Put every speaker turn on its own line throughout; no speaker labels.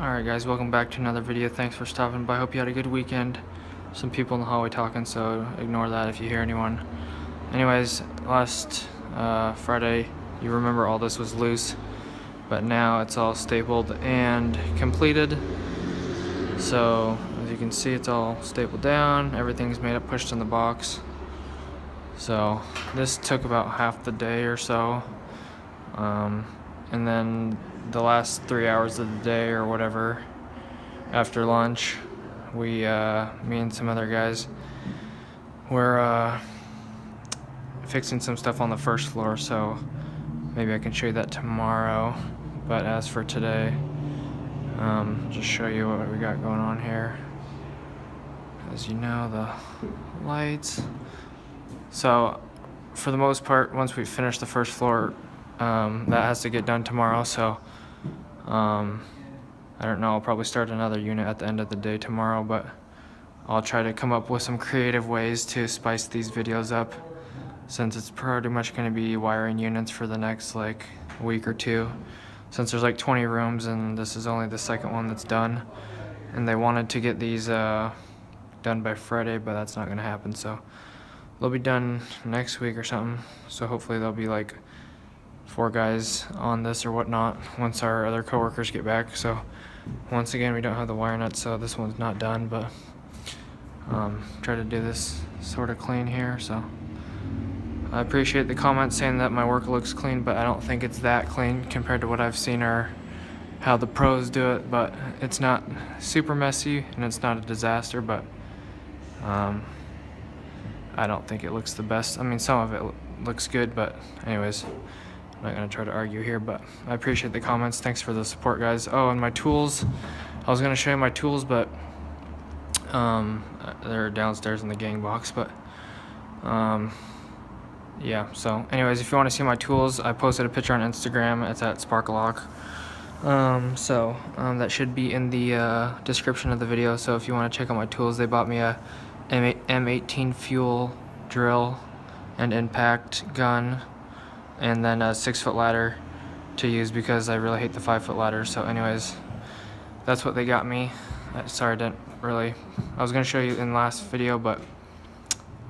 Alright guys, welcome back to another video. Thanks for stopping by. Hope you had a good weekend. Some people in the hallway talking, so ignore that if you hear anyone. Anyways, last Friday, you remember all this was loose, but now it's all stapled and completed. So as you can see, it's all stapled down, everything's made up, pushed in the box. So this took about half the day or so, and then the last 3 hours of the day or whatever after lunch, me and some other guys were fixing some stuff on the first floor, so maybe I can show you that tomorrow. But as for today, just show you what we got going on here. As you know, the lights. So for the most part, once we finish the first floor, that has to get done tomorrow, so I don't know, I'll probably start another unit at the end of the day tomorrow, but I'll try to come up with some creative ways to spice these videos up, since it's pretty much going to be wiring units for the next like week or two, since there's like 20 rooms and this is only the second one that's done, and they wanted to get these done by Friday, but that's not going to happen, so they'll be done next week or something. So hopefully there'll be like 4 guys on this or whatnot once our other coworkers get back. So once again, we don't have the wire nuts, so this one's not done, but try to do this sort of clean here. So I appreciate the comments saying that my work looks clean, but I don't think it's that clean compared to what I've seen or how the pros do it. But it's not super messy and it's not a disaster, but I don't think it looks the best. I mean, some of it looks good, but anyways, I'm not going to try to argue here, but I appreciate the comments. Thanks for the support, guys. Oh, and my tools. I was going to show you my tools, but they're downstairs in the gang box, but yeah. So anyways, if you want to see my tools, I posted a picture on Instagram. It's at Sparklock. That should be in the description of the video. So if you want to check out my tools, they bought me a M18 fuel drill and impact gun, and then a 6-foot ladder to use because I really hate the 5-foot ladder. So anyways, that's what they got me. Sorry, I was gonna show you in last video, but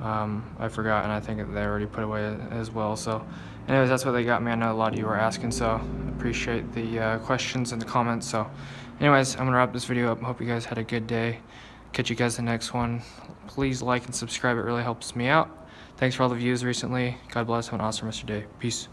I forgot, and I think they already put away as well. So anyways, that's what they got me. I know a lot of you were asking, so appreciate the questions and the comments. So anyways, I'm gonna wrap this video up. Hope you guys had a good day. Catch you guys in the next one. Please like and subscribe, it really helps me out. Thanks for all the views recently. God bless. Have an awesome rest of your day. Peace.